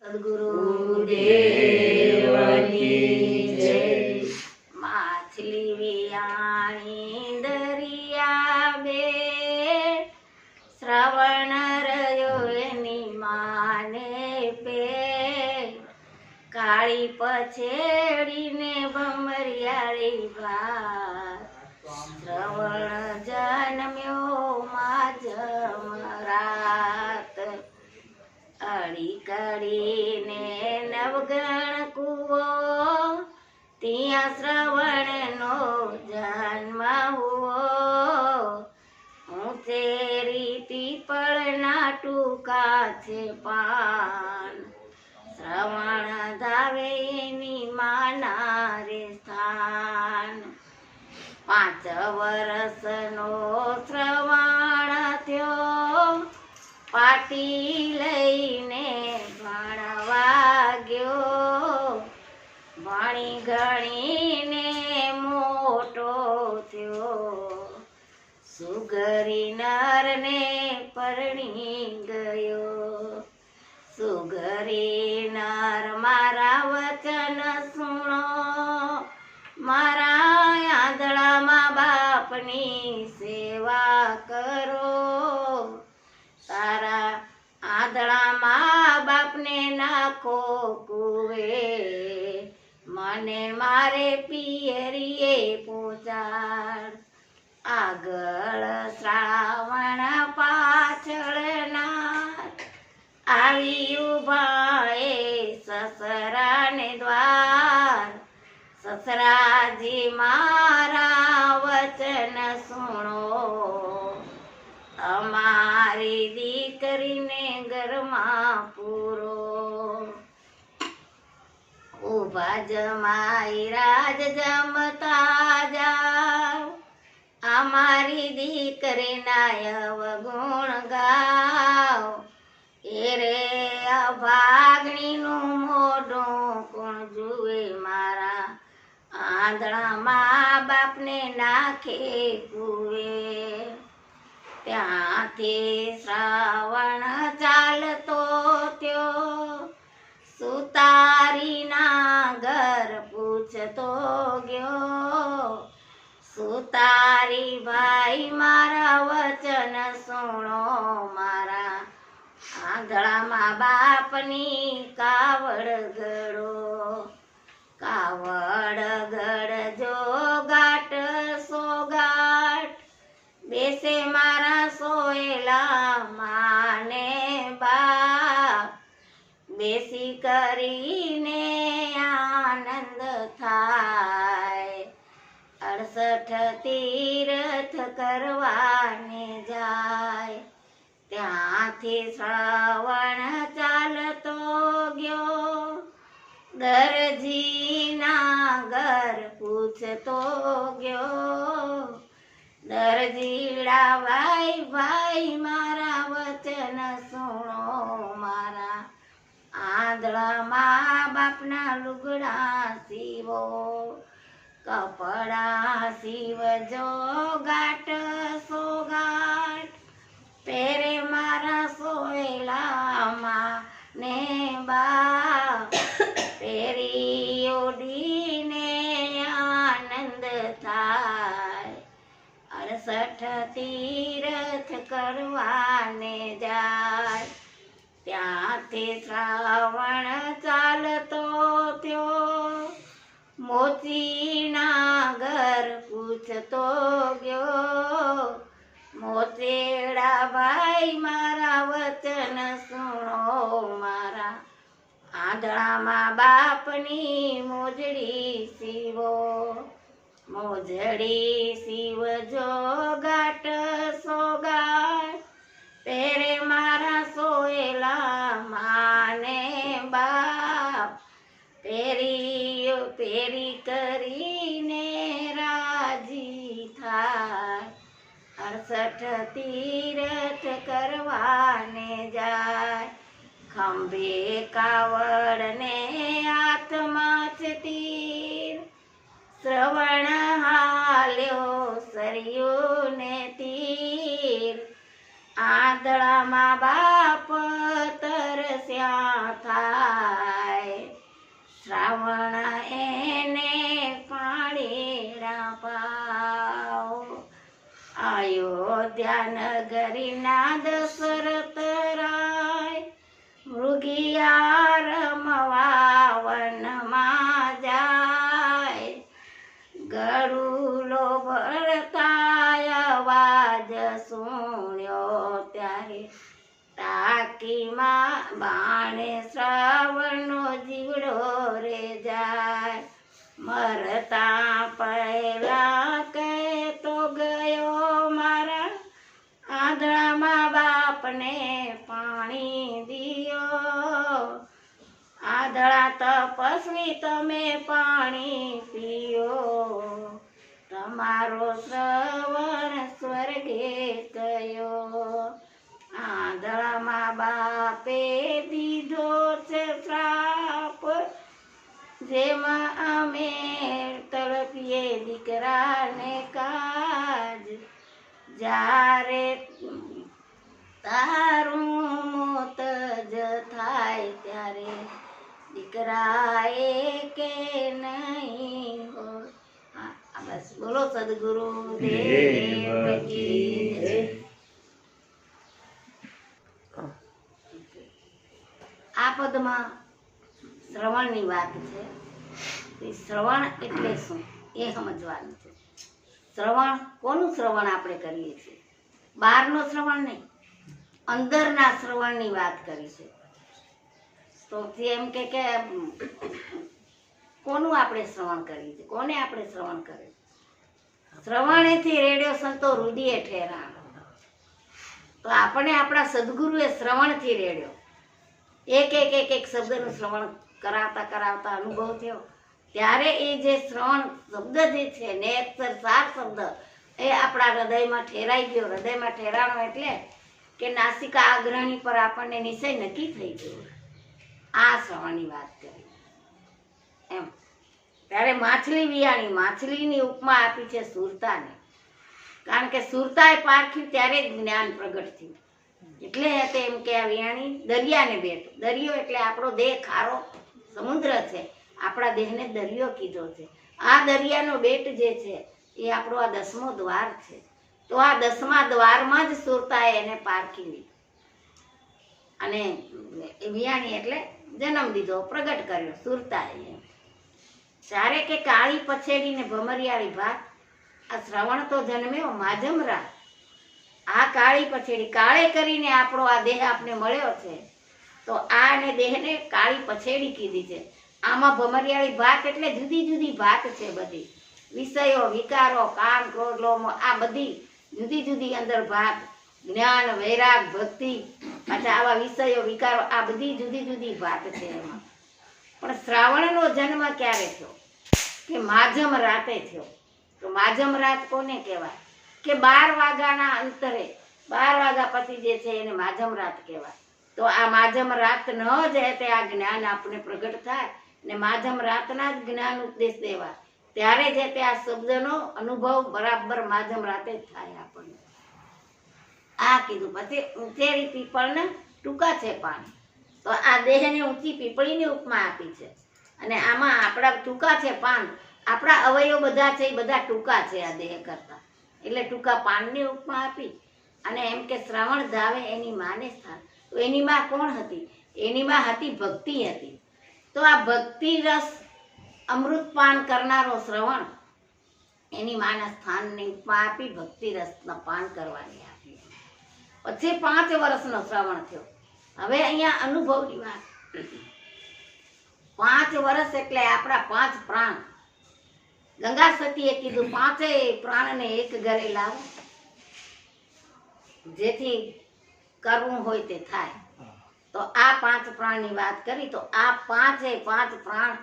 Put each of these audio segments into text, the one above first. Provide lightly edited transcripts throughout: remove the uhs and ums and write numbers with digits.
સદગુરુદેવની જય। માછલી વિયાણી દરિયા બે, શ્રવણ રહ્યો એની માને પે, કાળી પછેડીને ભમરિયાળી ભાત, શ્રવણ જન્મ્યો માજમરાત, અડી કડીને નવગણ કૂવો, ત્યાં શ્રવણનો જન્મ હુઓ, ઊંચેરી પીપળના ટૂંકા છે પાન, શ્રવણ ધાવે એની માના રે સ્થાન, 5 વર્ષનો શ્રવણ થયો, પાટી લઈને ભણવા ગયો, ભણી ગણીને મોટો થયો, સુગરી નરને પરણી ગયો, સુગરી નર મારા વચન સુણો, મારા આંધળા બાપની સેવા કરો, તારા આંધળા બાપને નાખો કુવે, મને મારે પિયરીએ પહોંચાડ, આગળ શ્રાવણ પાછળ નાથ, આવી ઉભા એ સસરાને દ્વાર, સસરાજી મારા વચન સુણો, અમારી દીકરીને ઘરમાં પૂરો, ઉભા જમાઈ રાજ જમતા જાવ, અમારી દીકરીના અવગુણ ગાવ, એ રે અભાગણીનું મોઢું કોણ જુએ, મારા આંધળા બાપને નાખે કુવે, ત્યાંથી શ્રાવણ ચાલતો ત્યો, સુતારીના ઘર પૂછતો ગયો, સુતારી ભાઈ મારા વચન સુણો, મારા આંધળા બાપની કાવડ ગળો, કાવડ ગળજો ગાટ સોગાટ, બેસે મારા સોયલા માને બાપ, બેસી કરીને આનંદ થાય, 68 તીર્થ કરવાને જાય, ત્યાંથી શ્રવણ ચાલતો ગયો, દરજીના ઘર પૂછતો ગયો, દરજીડા ભાઈ ભાઈ મારા વચન સુણો, મારા આંધળા બાપના લુગડા સીવો, કપડા સીવજો ગાટ સોગાટ, પેરે મારા સોયલામાં ને બાપ, પેરી ઓઢીને આનંદ થાય, 68 તીર્થ કરવાને જાય, ત્યાંથી શ્રાવણ ચાલતો ત્યો, મોચીના ઘર પૂછતો ગયો, મોચેડા ભાઈ મારા વચન સુણો, મારા આંધળા બાપની મોજડી સીવો, મોજડી સીવજો ગાટ સોગાટ, પેરે મારા સોયલા માને બાપ, પેરી પેરી કરીને રાજી થાય, 68 તીર્થ કરવાને જાય, ખંભે કાવડ ને હાથમાં છે તીર, શ્રવણ હાલ્યો સરયું ને તીર, આંધળામાં બાપ તરસ્યા થાય, શ્રાવણ એને પાળેડા પાવ અયોધ્યા નગરીના દશરથ રાય મૃગિયા રમવા વનમાં જાય ગરુલો ભળતા અવાજ સુણ્યો ત્યારે ટાંકીમાં બાણે શ્રાવણનો જીવડો રે જાય મરતા પહેલા કહેતો ગયો મારા આંધળામાં બાપને પાણી દિયો આંધળા તપસ્વી તમે પાણી પીઓ તમારો શ્રવણ સ્વર્ગે ગયો આંધળામાં બાપે દીધો છે શ્રાપ જેમાં અમે તળપીએ દીકરાને કાજ જ્યારે તારું મોત જ થાય ત્યારે દીકરાએ કે નહીં હો બસ બોલો સદગુરુ દેવ કી જય. આ પદમાં શ્રવણની વાત છે. શ્રવણ એટલે શું એ સમજવાનું છે. શ્રવણ કોનું શ્રવણ આપણે કરીએ છીએ? બહારનો શ્રવણ નહીં, અંદરના શ્રવણની વાત કરી છે. તો એમ કે કોનું આપણે શ્રવણ કરીએ છીએ, કોને આપણે શ્રવણ કરીએ? શ્રવણેથી રેડિયો સંતો રૂઢીએ ઠેરાણ. તો આપણે આપણા સદગુરુએ શ્રવણથી રેડ્યો. એક શબ્દનું શ્રવણ કરાવતા અનુભવ થયો ત્યારે એ જે શ્રવણ શબ્દ જે છે ને અક્ષર સાર શબ્દ એ આપણા હૃદયમાં ઠેરાઈ ગયો. હૃદયમાં ઠેરાણો એટલે કે નાસિકા અગ્રણી પર આપણને નિશ્ચય નક્કી થઈ ગયો. આ શ્રવણની વાત કરી એમ. ત્યારે માછલી વિયાણી, માછલીની ઉપમા આપી છે સુરતાને. કારણ કે સુરતાએ પારખ્યું ત્યારે જ જ્ઞાન પ્રગટ થયું. એટલે એમ કે આ વિયાણી દરિયાને બેઠ. દરિયો એટલે આપણો દેહ ખારો સમુદ્ર છે, આપણા દેહને દરિયો કીધો છે. આ દરિયાનો બેટ જે છે એ આપણો આ 10મો દ્વાર છે. તો આ 10મા દ્વારમાં જ સુરતાએ એને પારખી લીધું અને વિયાણી એટલે જન્મ દીધો, પ્રગટ કર્યો સુરતાએ. ત્યારે કે કાળી પછેડીને ભમરિયાળી ભાત, આ શ્રવણ તો જન્મ્યો માજમરા. આ કાળી પછેડી કાળે કરીને આપણો આ દેહ આપને મળ્યો છે. તો આને દેહને કાળી પછેડી કીધી છે. આમાં ભમરિયાળી ભાત એટલે જુદી જુદી ભાત છે. બધી વિષયો, વિકારો, કામ, ક્રોધ, લોભ, આ બધી જુદી જુદી અંદર ભાત. જ્ઞાન, વૈરાગ, ભક્તિ, પાછા આવા વિષયો, વિકારો, આ બધી જુદી જુદી ભાત છે એમાં. પણ શ્રાવણનો જન્મ ક્યારે થયો? કે માજમ રાતે થયો. તો માજમ રાત કોને કહેવાય? કે 12 વાગ્યાના અંતરે, 12 વાગ્યા પછી જે છે એને માજમ રાત કહેવાય. તો આ માજમ રાત ન જાય તે આ જ્ઞાન આપણે પ્રગટ થાય ને માજમ રાતના જ જ્ઞાન ઉપદેશ દેવા ત્યારે જે તે આ શબ્દનો અનુભવ બરાબર માજમ રાતે જ થાય આપણને. આ કીધું. પછી ઊંચેરી પીપળને ટૂંકા છે પાન. તો આ દેહને ઊંચી પીપળીની ઉપમા આપી છે. અને આમાં આપણા ટૂંકા છે પાન. આપણા અવયવ બધા છે એ બધા ટૂંકા છે આ દેહ કરતા, એટલે ટૂંકા પાનની ઉપમા આપી. અને એમ કે શ્રાવણ ધાવે એની માને સ્થાન. તો એની માં કોણ હતી? એની માં હતી ભક્તિ હતી. તો આ ભક્તિ રસ અમૃતપાન કરનારો શ્રવણ એની માના સ્થાનની ઉપમા આપી, ભક્તિ રસના પાન કરવાની આપી. પછી 5 વર્ષનો શ્રવણ થયો. હવે અહીંયા અનુભવની વાત. 5 વર્ષ એટલે આપણા 5 પ્રાણ. ગંગા સતીએ કીધું 5 પ્રાણને એક ઘરે લાવો, જેથી કરવું હોય તે થાય. તો આ 5 પ્રાણની વાત કરી. તો આ 5 પ્રાણ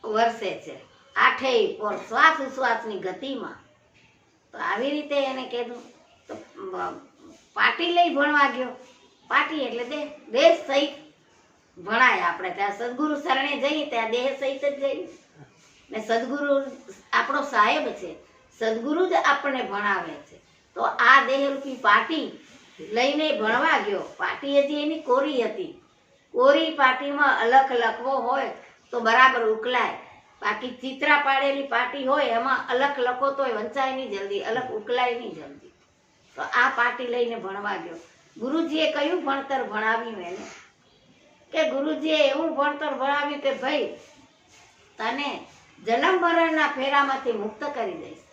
વર્ષે છે, 8 પોર શ્વાસ ઉશ્વાસની ગતિમાં. તો આવી રીતે એને કીધું. તો પાટી લઈ ભણવા ગયો. પાટી એટલે દેહ સહિત ભણાય. આપણે ત્યાં સદગુરુ શરણે જઈએ ત્યાં દેહ સહિત જ જઈએ ને સદગુરુ આપણો સાહેબ છે, સદગુરુ જ આપણને ભણાવે છે. તો આ દેહરૂપી પાટી લઈને ભણવા ગયો. પાટી હજી એની કોરી હતી. કોરી પાટીમાં અલખ લખવો હોય તો બરાબર ઉકલાય. બાકી ચિત્રા પાડેલી પાટી હોય એમાં અલગ લખો તોય વંચાય નહીં જલ્દી, અલગ ઉકલાય નહીં જલ્દી. તો આ પાટી લઈને ભણવા ગયો. ગુરુજીએ કયું ભણતર ભણાવ્યું એને? કે ગુરુજીએ એવું ભણતર ભણાવ્યું કે ભાઈ તને જન્મ મરણના ફેરામાંથી મુક્ત કરી દઈશ,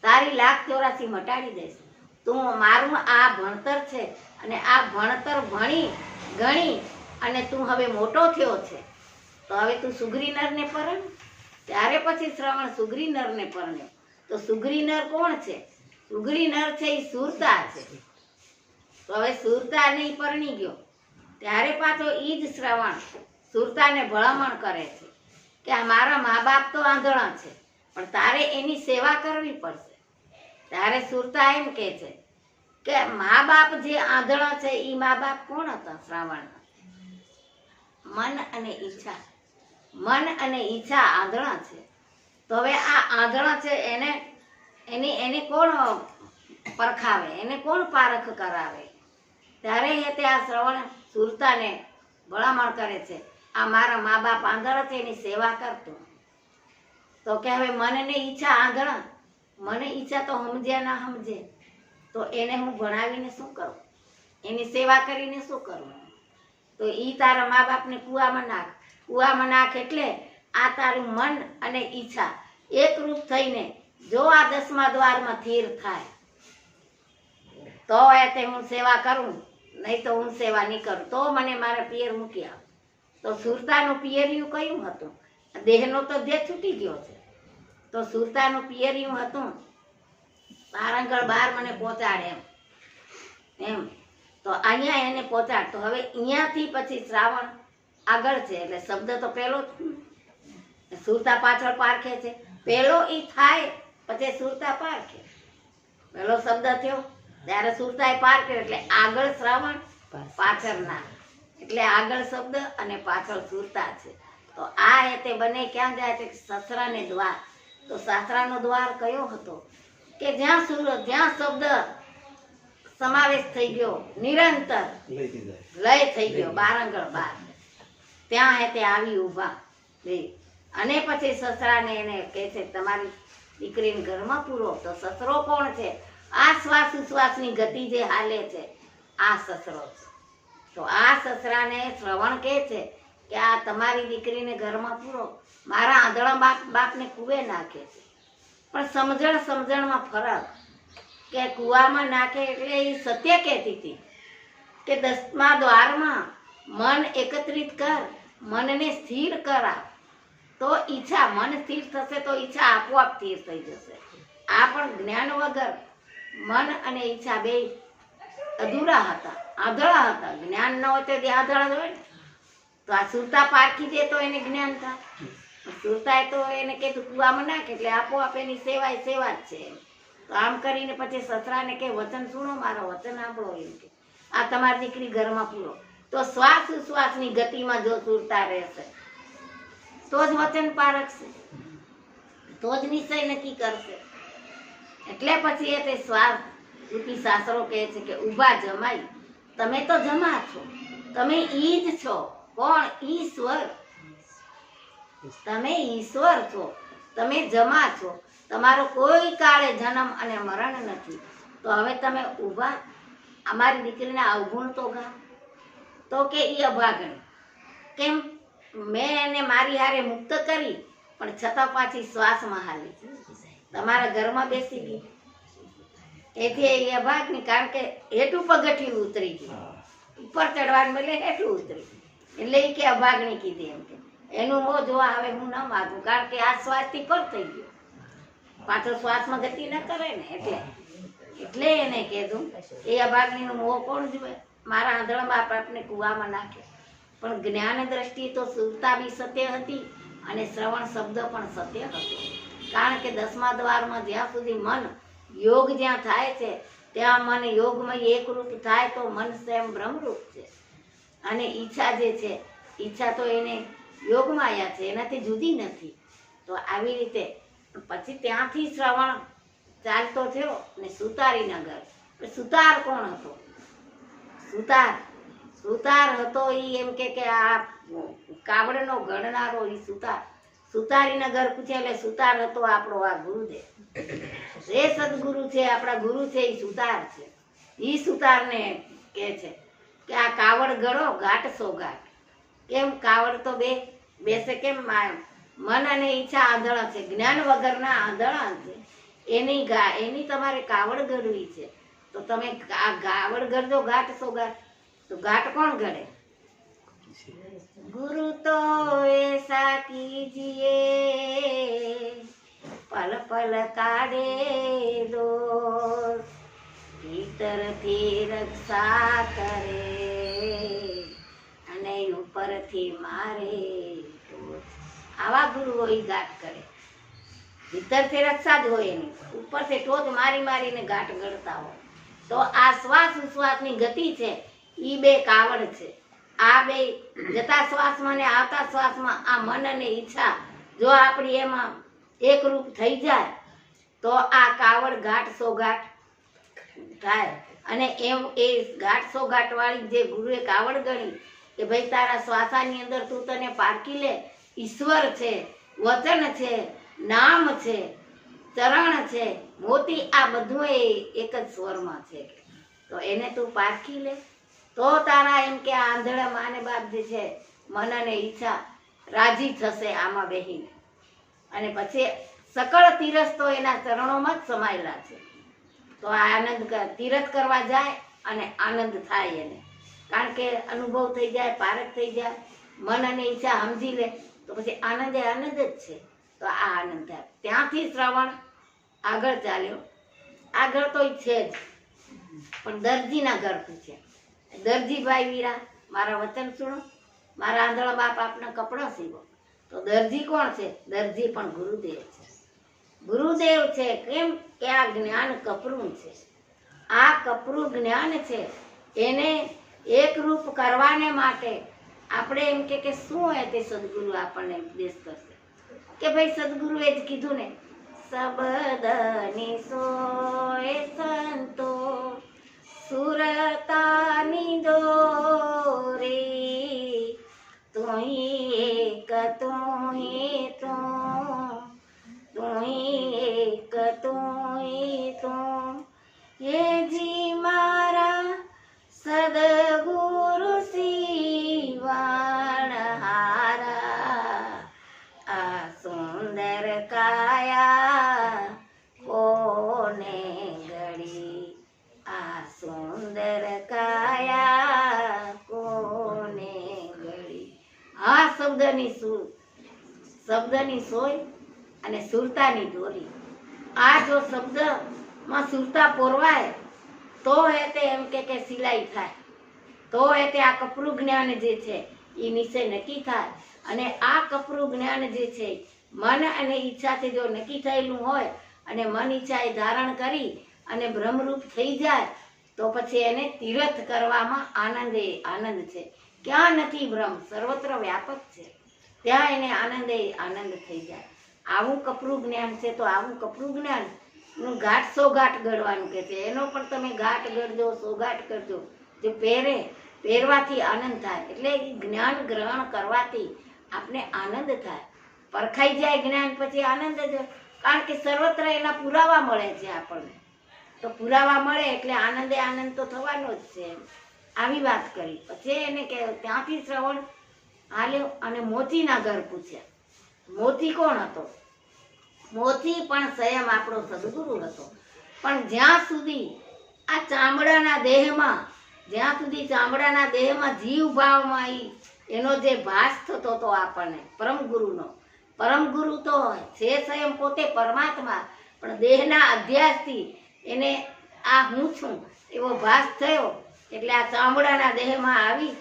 તારી 1,84 મટાડી દઈશ. તું મારું આ ભણતર છે અને આ ભણતર ભણી ગણી અને તું હવે મોટો થયો છે, તો હવે તું સુગ્રી નરને પરણ. ત્યારે પછી શ્રવણ સુગ્રી નરને પરણ્યો. તો સુગ્રી નર કોણ છે? સુગ્રી નર છે એ સુરતા છે. તો હવે સુરતાને ઈ પરણી ગયો. ત્યારે પાછો ઈ જ શ્રવણ સુરતાને ભલામણ કરે છે કે આ મારા મા બાપ તો આંધળા છે, પણ તારે એની સેવા કરવી પડશે. ત્યારે સુરતા એમ કહે છે કે મા બાપ જે આંધળા છે એ મા બાપ કોણ હતા શ્રાવણના? મન અને ઈચ્છા. મન અને ઈચ્છા આંધળા છે. તો હવે આ આંધળા છે એને કોણ પરખાવે? એને કોણ પારખ કરાવે? ત્યારે તે આ શ્રવણ સુરતાને ભલામણ કરે છે આ મારા મા બાપ આંધળા છે એની સેવા કરતો. તો કે હવે મનને ઈચ્છા આંધળા, મને ઈચ્છા તો સમજ્યા ના સમજે, તો એને હું ભણાવીને શું કરું? એની સેવા કરીને શું કરું? તો ઈ તારા મા બાપને કૂવામાં નાખ. કૂવામાં નાખ એટલે આ તારું મન અને ઈચ્છા એકરૂપ થઈને જો આ 10મા દ્વારમાં સ્થિર થાય તો તે હું સેવા કરું, નહીં તો હું સેવા નહીં કરું. તો મને મારા પિયર મૂકી આવ. તો સુરતાનું પિયરિયું કયું હતું? દેહનો તો દેહ છૂટી ગયો છે. તો સુરતાનું પિયરિયું હતું પારંગળ બહાર મને પહોંચાડે એમ. તો અહીંયા એને પહોંચાડ. તો હવે અહીંયાથી પછી શ્રાવણ આગળ છે એટલે શબ્દ તો પહેલો જ, સુરતા પાછળ પારખે છે. પહેલો ઈ થાય પછી સુરતા પારખે. પહેલો શબ્દ થયો ત્યારે સુરતાએ પારખે એટલે આગળ શ્રાવણ પાછળ ના, એટલે આગળ શબ્દ અને પાછળ સુરતા છે. તો આ તે બંને ક્યાં જાય છે? સસરાને દ્વાર. તો સાસરાનો દ્વાર કયો હતો? કે જ્યાં શબ્દ સમાવેશ થઈ ગયો, નિરંતર લય થઈ ગયો, બારંગળ બાર, ત્યાં તે આવી ઊભા. અને પછી સસરાને એને કહે છે તમારી દીકરીને ઘરમાં પૂરો. તો સસરો કોણ છે? આ શ્વાસ ઉશ્વાસની ગતિ જે હાલે છે આ સસરો છે. તો આ સસરાને શ્રવણ કહે છે કે આ તમારી દીકરીને ઘરમાં પૂરો. મારા આંધળા બાપને કુવે નાખે છે, પણ સમજણમાં ફરક. કે કુવામાં નાખે એટલે એ સત્ય કહેતી હતી કે 10મા દ્વારમાં મન એકત્રિત કર, મનને સ્થિર કરાવ, તો ઈચ્છા, મન સ્થિર થશે તો ઈચ્છા આપોઆપ સ્થિર થઈ જશે. આ પણ જ્ઞાન વગર મન અને ઈચ્છા બે અધૂરા હતા, આંધળા હતા. જ્ઞાન ન હોય તો આંધળા જ હોય ને. તો આ સુરતા પારખી દે તો એને જ્ઞાન થાય. સુરતાએ તો એને કીધું કુવામાં નાખે એટલે આપોઆપ એની સેવા જ છે. તો આમ કરીને પછી સસરાને કે વચન સુણો, મારો વચન સાંભળો. એમ કે આ તમારી દીકરી ઘરમાં પૂરો. તો શ્વાસ ઉશ્વાસની ગતિમાં જો સુરતા રહેશે તો જ વચન પારખશે, તો જ નિશ્ચય નક્કી કરશે. એટલે પછી તે શ્વાસ રૂપી સાસરો કહે છે કે ઊભા જમાઈ, તમે તો જમા છો, તમે ઈ જ છો. કોણ? ઈશ્વર. તમે ઈશ્વર છો, તમે જમા છો. તમારો કોઈ કાળે જન્મ અને મરણ નથી. તો હવે તમે ઊભા અમારી દીકરીને અવગુણ તો ગા. તો કે ઈ અભાગણી. કેમ? મેં એને મારી હારે મુક્ત કરી પણ છતાં પાછી શ્વાસમાં હાલી, તમારા ઘરમાં બેસી ગઈ. એથી એ અભાગની, કારણ કે હેઠું પગથિયું ઉતરી ગયું, ઉપર ચડવાનું બદલે હેઠું ઉતરી, એટલે એ કે અભાગણી કીધી. એમ કે એનું મોં જોવા હવે હું ન માગું, કારણ કે આ શ્વાસથી પર થઈ ગયો, પાછો શ્વાસમાં ગતિ ન કરે ને. એટલે એને કીધું એ અભાગણીનું મોં કોણ જુએ? મારા આંધળા બાપ આપને કુવામાં નાખે. પણ જ્ઞાન દ્રષ્ટિએ તો સુરતા બી સત્ય હતી અને શ્રવણ શબ્દ પણ સત્ય હતો. કારણ કે 10મા દ્વારમાં જ્યાં સુધી મન યોગ જ્યાં થાય છે ત્યાં મન યોગમય એકરૂપ થાય તો મન સ્વયં બ્રહ્મરૂપ છે. અને ઈચ્છા જે છે, ઈચ્છા તો એને યોગમાયા છે, એનાથી જુદી નથી. તો આવી રીતે પછી ત્યાંથી શ્રવણ ચાલતો થયો ને સુતારીના ઘર. સુતાર કોણ હતો? સુતાર હતો ઈ એમ કે આ કાવડનો ગણનારો ઈ સુતાર. સુતારીના ઘર પૂછે એટલે સુતાર હતો આપણો આ ગુરુદેવ. જે સદગુરુ છે, આપણા ગુરુ છે, એ સુતાર છે. ઈ સુતારને કહે છે કે આ કાવડ ગળો ઘાટ સોગાટ. કેમ કાવડ તો બેસે કેમ? મન અને ઈચ્છા આંધળા છે, જ્ઞાન વગરના આંધળા છે. એની તમારે કાવડ ગળવી છે, તો તમે આ કાવડ ગળજો ઘાટ સોગાટ. તો ઘાટ કોણ ગળે? ગુરુ તો એસા કીજીએ પલ પલ કાઢે દો, ભીતરથી રક્ષા કરે અને ઉપરથી મારે. આવા ગુરુ હોય ઘાટ કરે. ભીતરથી રક્ષા જ હોય એની, ઉપરથી ટોચ મારી મારીને ઘાટ ગળતા હોય. તો આ શ્વાસ ઉશ્વાસની ગતિ છે, ઈ બે કાવડ છે. આ બે જતા શ્વાસમાં ને આવતા શ્વાસમાં આ મન અને ઈચ્છા જો આપણી એમાં એકરૂપ થઈ જાય તો આ કાવડ ઘાટ સોઘાટ થાય. અને એ ઘાટ સોઘાટ વાળી જે ગુરુએ કાવડ ગણી કે ભાઈ તારા શ્વાસાની અંદર તું તને પારખી લે. ઈશ્વર છે, વચન છે, નામ છે, ચરણ છે, મોતી, આ બધું એક જ સ્વરમાં છે. તો એને તું પારખી લે તો તારા એમ કે આંધળા માને બાપ જે છે મન અને ઈચ્છા રાજી થશે આમાં બેહીને. અને પછી સકળ તીરથ તો એના ચરણોમાં જ સમાયેલા છે. તો આ આનંદ તીરથ કરવા જાય અને આનંદ થાય એને, કારણ કે અનુભવ થઈ જાય, પારખ થઈ જાય, મન અને ઈચ્છા સમજી લે તો પછી આનંદ એ આનંદ જ છે. તો આ આનંદ થાય. ત્યાંથી શ્રવણ આગળ ચાલ્યો. આગળ તો છે જ, પણ દરજીના ઘર પૂછે. દરજીભાઈ વીરા, મારા વચન સુણો, મારા આંધળા બાપ આપના કપડાં સીવો. તો દરજી કોણ છે? દરજી પણ ગુરુદેવ છે. ગુરુદેવ છે. કેમ કે આ જ્ઞાન કપરું છે. આ કપરું જ્ઞાન છે, એને એકરૂપ કરવાને માટે આપણે એમ કે શું હોય તે સદગુરુ આપણને ઉપદેશ કરશે કે ભાઈ સદગુરુએ જ કીધું ને, સબદની સોય સંતો સુરતાની દોરી, તુહી એક તુહી તું, તુહી એક તુહી તું. ये जी मारा सदगुरु सीवाण हारा, आ सुंदर काया कोने गड़ी, आ सुंदर काया कोने ગળી. આ શબ્દની સોય અને સુરતાની દોરી. આ જો શબ્દ માં સુરતા પોરવાય તો એ તે એમ કે સિલાઈ થાય, તો એ તે આ કપરું જ્ઞાન જે છે એ નિશ્ચય નક્કી થાય. અને આ કપરું જ્ઞાન જે છે મન અને ઈચ્છાથી જો નક્કી થયેલું હોય અને મન ઈચ્છા એ ધારણ કરી અને બ્રહ્મરૂપ થઈ જાય તો પછી એને તીર્થ કરવામાં આનંદ એ આનંદ છે. ક્યાં નથી બ્રહ્મ? સર્વત્ર વ્યાપક છે, ત્યાં એને આનંદ થઈ જાય. આવું કપરું જ્ઞાન છે. તો આવું કપરું જ્ઞાન નું ઘાટ સોઘાટ ગળવાનું કે છે. એનો પણ તમે ઘાટ ગળજો, સોઘાટ કરજો. જે પહેરવાથી આનંદ થાય. એટલે જ્ઞાન ગ્રહણ કરવાથી આપણે આનંદ થાય. પરખાઈ જાય જ્ઞાન પછી આનંદ જ, કારણ કે સર્વત્ર એના પુરાવા મળે છે આપણને. તો પુરાવા મળે એટલે આનંદે આનંદ તો થવાનો જ છે. આવી વાત કરી. પછી એને કે ત્યાંથી શ્રવણ હાલ્યો અને મોતીના ઘર પૂછ્યા. મોતી કોણ હતો? મોતી પણ સ્વયં આપણો સદગુરુ હતો. પણ જ્યાં સુધી આ ચામડાના દેહમાં જીવ ભાવમાં એનો જે ભાસ થતો હતો આપણને પરમ ગુરુ તો છે સ્વયં પોતે પરમાત્મા, પણ દેહના અધ્યાસથી એને આ હું છું એવો ભાસ થયો. એટલે આ ચામડાના દેહમાં આવી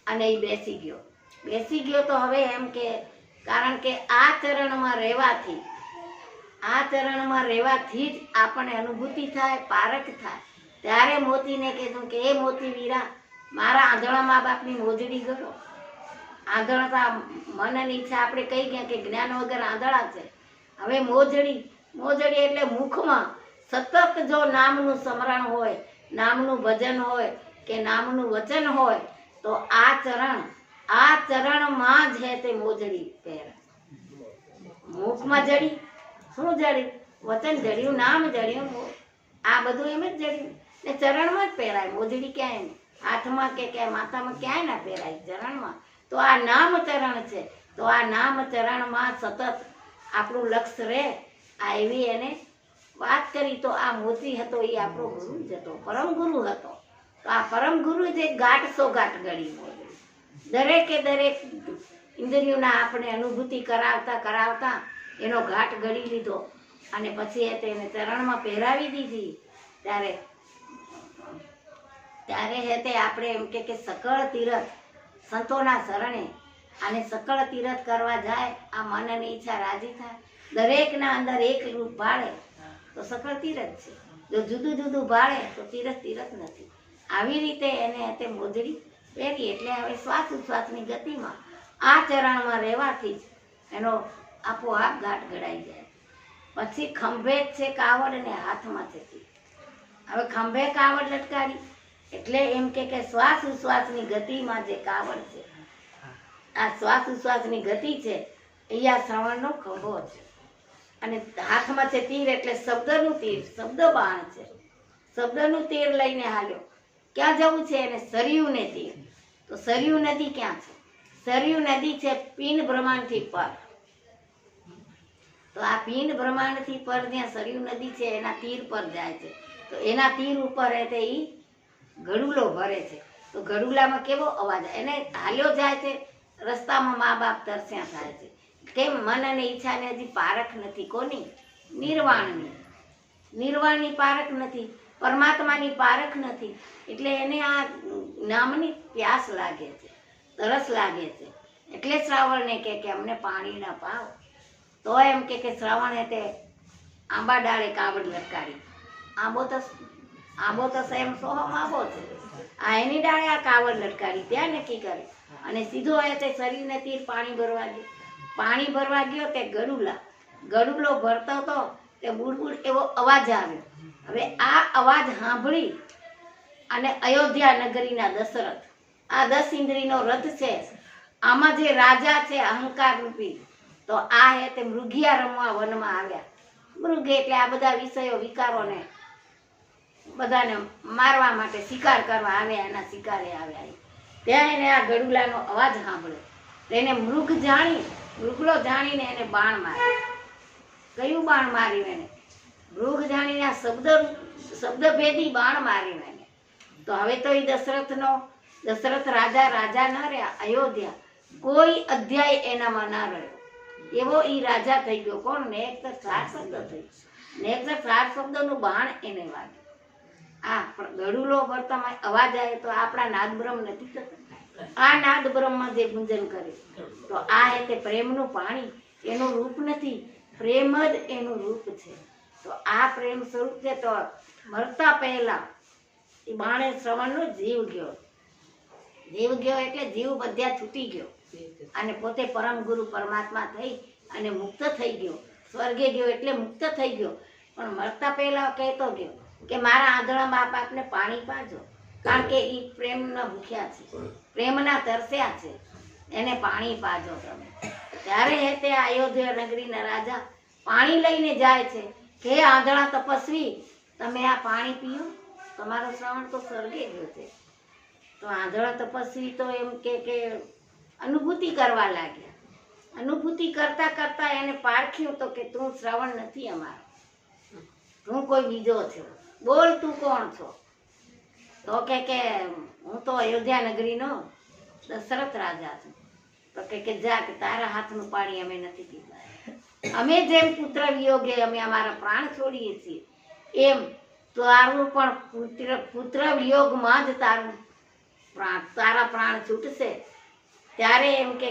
અને એ બેસી ગયો. તો હવે એમ કે કારણ કે આ ચરણમાં રહેવાથી જ આપણને અનુભૂતિ થાય, પારખ થાય. ત્યારે મોતીને કીધું કે એ મોતી વીરા, મારા આંધળા મા બાપની મોજડી ગયો. આંધળતા મન અને ઈચ્છા આપણે કહી ગયા કે જ્ઞાન વગર આંધળા છે. હવે મોજડી એટલે મુખમાં સતત જો નામનું સ્મરણ હોય, નામનું ભજન હોય કે નામનું વચન હોય તો આ ચરણ, આ ચરણમાં જ હે તે મોજડી પહેરાય. મુખમાં જડી, શું જડી? વચન જડ્યું, નામ જડ્યું, આ બધું એમ જ જડ્યું ને ચરણમાં જ પહેરાય. મોજડી ક્યાંય નહીં, હાથમાં કે માથામાં ક્યાંય ના પહેરાય, ચરણમાં. તો આ નામ ચરણ છે. તો આ નામ ચરણમાં સતત આપણું લક્ષ્ય રહે. આ એવી એને વાત કરી. તો આ મોતી હતો એ આપણો ગુરુ જ હતો, પરમ ગુરુ હતો. તો આ પરમ ગુરુ જે ગાંઠ સો ગાંઠ ગળી મોજડી, દરેકે દરેક ઇન્દ્રિયોના આપણે અનુભૂતિ કરાવતા કરાવતા એનો ઘાટ ગળી લીધો અને પછી એને ચરણમાં પહેરાવી દીધી. ત્યારે હેતે આપણે એમ કે સકળ તીરથ સંતોના શરણે અને સકળ તીરથ કરવા જાય. આ મનની ઈચ્છા રાજી થાય. દરેકના અંદર એક રૂપ ભાળે તો સકળ તીરથ છે. જો જુદું જુદું ભાળે તો તીરથ તીરથ નથી. આવી રીતે એને તે મોજડી પહેરી. એટલે હવે શ્વાસ ઉચ્છ્વાસની ગતિમાં આ ચરણમાં રહેવાથી જ એનો આપોઆપ ગાંઠ ગળાઈ જાય. પછી ખંભે છે કાવડ ને હાથમાં છે તીર. હવે ખંભે કાવડ લટકાડી એટલે એમ કે શ્વાસ ઉચ્છ્વાસની ગતિમાં જે કાવડ છે, આ શ્વાસ ઉચ્છ્વાસની ગતિ છે, અહીંયા શ્રવણનો ખંભો છે. અને હાથમાં છે તીર એટલે શબ્દનું તીર, શબ્દ બાણ છે. શબ્દનું તીર લઈને હાલ્યો. ક્યાં જવું છે એને? સરયુને તીર. તો સરયુ નદી ક્યાં છે? સરયુ નદી છે પિંડ બ્રહ્માંડથી પર. તો આ પિંડ બ્રહ્માંડથી પર જ્યાં સરયુ નદી છે એના તીર પર જાય છે. તો એના તીર ઉપર એ ગડુલો ભરે છે. તો ગડુલામાં કેવો અવાજ? એને હાલ્યો જાય છે રસ્તામાં, મા બાપ તરસ્યા થાય છે. કેમ? મન અને ઈચ્છાને હજી પારખ નથી. કોની? નિર્વાણની. નિર્વાણની પારખ નથી, પરમાત્માની પારખ નથી. એટલે એને આ નામની પ્યાસ લાગે છે, તરસ લાગે છે. એટલે શ્રાવણને કે અમને પાણી ના પાવ. તો એમ કે શ્રાવણે તે આંબા ડાળે કાવડ લટકાડી. આંબો તો સ્વયં સોહમ આંબો છે. આ એની ડાળે આ કાવડ લટકાડી. ત્યાં નક્કી કરે અને સીધો એ તે શરીરને તીર પાણી ભરવા ગયો. પાણી ભરવા ગયો તે ગડુલો ભરતો હતો તે બુડબુડ એવો અવાજ આવ્યો. હવે આ અવાજ સાંભળી અને અયોધ્યા નગરીના દશરથ, આ 10 ઇન્દ્રિયનો રથ છે, આમાં જે રાજા છે અહંકાર રૂપી, તો આ હે તે મૃગિયા રમવા વનમાં આવ્યા. મૃગ એટલે આ બધા વિષયો વિકારોને બધાને મારવા માટે શિકાર કરવા આવ્યા. એના શિકારે આવ્યા. ત્યાં એને આ ગડુલાનો અવાજ સાંભળ્યો. એને મૃગલો જાણીને એને બાણ માર્યું. કયું બાણ માર્યું એને? મૃગ જાણીને આ શબ્દભેદી બાણ માર્યું એને. તો હવે તો એ દશરથ રાજા ન રહ્યા. અયોધ્યા કોઈ અધ્યાય એનામાં ના રહ્યો એવો એ રાજા થઈ ગયો. કોણ? ને એક તો 4 શબ્દ થઈ, ને એક તો 4 શબ્દનું બાણ એને વાગ્યું. આ ગડુલો ભરતામાં અવાજ આવે તો આપણા નાદ બ્રહ્મ નથી થતા. આ નાદ બ્રહ્મમાં જે ગુંજન કરે તો આ હે તે પ્રેમનું પાણી. એનું રૂપ નથી, પ્રેમ જ એનું રૂપ છે. તો આ પ્રેમ સ્વરૂપ છે. તો મરતા પહેલા એ બાણે શ્રવણનો જીવ ગયો. જીવ ગયો એટલે જીવ બધા છૂટી ગયો અને પોતે પરમ ગુરુ પરમાત્મા થઈ અને મુક્ત થઈ ગયો. સ્વર્ગે ગયો એટલે મુક્ત થઈ ગયો. પણ મરતા પહેલા કહેતો ગયો કે મારા આંધળા બાપ આપને પાણી પાજો, કારણ કે એ પ્રેમના ભૂખ્યા છે, પ્રેમના તરસ્યા છે. એને પાણી પાજો તમે. ત્યારે હે તે અયોધ્યા નગરીના રાજા પાણી લઈને જાય છે કે આંધળા તપસ્વી તમે આ પાણી પીઓ, તમારો શ્રવણ તો સ્વર્ગે ગયો છે. તો આંધળા તપસ્વી તો એમ કે અનુભૂતિ કરવા લાગ્યા. અનુભૂતિ કરતા કરતા એને પારખ્યું તો કે તું શ્રવણ નથી અમારો, તું કોઈ બીજો છો, બોલ તું કોણ છો? તો કે હું તો અયોધ્યા નગરીનો દશરથ રાજા છું. તો કે જા કે તારા હાથનું પાણી અમે નથી પીતા. અમે જેમ પુત્ર વિયોગે અમે અમારા પ્રાણ છોડીએ છીએ એમ તારું પણ પુત્ર વિયોગમાં જ તારા પ્રાણ છૂટશે. ત્યારે એમ કે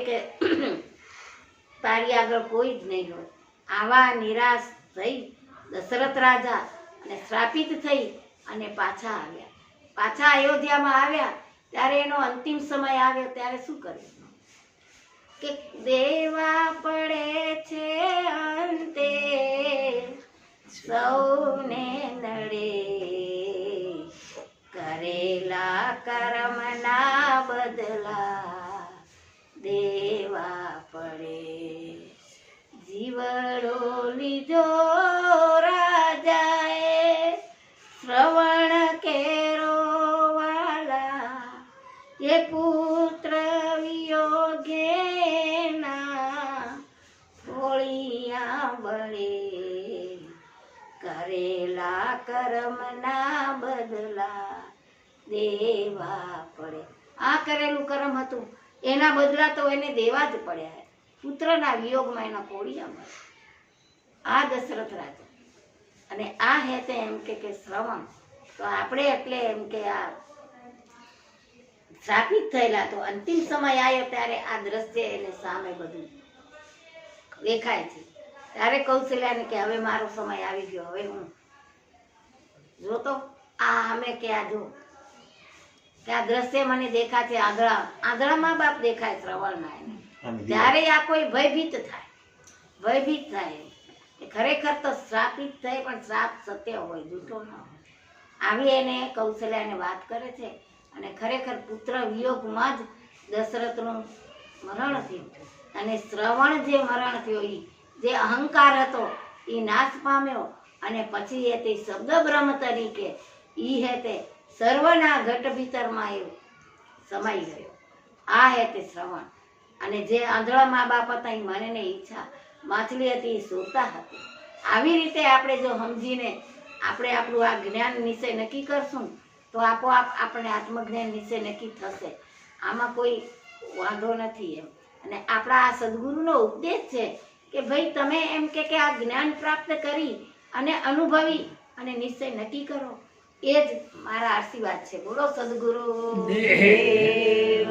તારી આગળ કોઈ જ નહીં હોય. આવા નિરાશ થઈ દશરથ રાજા અને શ્રાપિત થઈ અને પાછા આવ્યા. પાછા અયોધ્યામાં આવ્યા ત્યારે એનો અંતિમ સમય આવ્યો. ત્યારે શું કર્યું કે દેવા પડે છે અંતે સૌને નડે, કરેલા કર્મના બદલા પડે. જીવડો લીધો રાજાએ શ્રવણ કેરો વાલા, એ પુત્ર વિયોગેના ફોળિયા બળે. કરેલા કર્મના બદલા દેવા પડે. આ કરેલું કર્મ હતું એના બદલા તો એને દેવા જ પડ્યા. પુત્રના વિયોગમાં એના કોળિયા મળે. આ દશરથ રાજા. અને આ હેતે એમ કે શ્રવણ તો આપણે એટલે એમ કે આ સ્થાપિત થયેલા. તો અંતિમ સમય આવ્યો ત્યારે આ દ્રશ્ય એને સામે બધું દેખાય છે. ત્યારે કૌશલ્યાને કે હવે મારો સમય આવી ગયો, હવે હું જોતો આ અમે કે આ જો કે આ દ્રશ્ય મને દેખાય છે. આંધળા મા બાપ દેખાય શ્રવણના એને. ત્યારે આ કોઈ ભયભીત થાય ખરેખર તો શ્રાપિત થાય, પણ શ્રાપ સત્ય હોય, જૂઠો ન હોય. આવી એને કૌશલ્યાને વાત કરે છે. અને ખરેખર પુત્ર વિયોગમાં જ દશરથનું મરણ થયું. અને શ્રવણ જે મરણ થયો જે અહંકાર હતો એ નાશ પામ્યો. અને પછી એ તે શબ્દ બ્રહ્મ તરીકે ઈ હે તે સર્વના ઘટ ભીતરમાં એવું સમાઈ ગયો. આ હે તે શ્રવણ. અને જે આંધળા મા બાપ હતા એ મનને ઈચ્છા માછલી હતી એ સુરતા હતી. આવી રીતે આપણે જો સમજીને આપણે આપણું આ જ્ઞાન નિશ્ચય નક્કી કરશું તો આપોઆપ આપણે આત્મજ્ઞાન નિશ્ચય નક્કી થશે. આમાં કોઈ વાંધો નથી એમ. અને આપણા આ સદગુરુનો ઉપદેશ છે કે ભાઈ તમે એમ કે આ જ્ઞાન પ્રાપ્ત કરી અને અનુભવી અને નિશ્ચય નક્કી કરો. એ જ મારા આશીર્વાદ છે. બોલો સદગુરુ દેવની.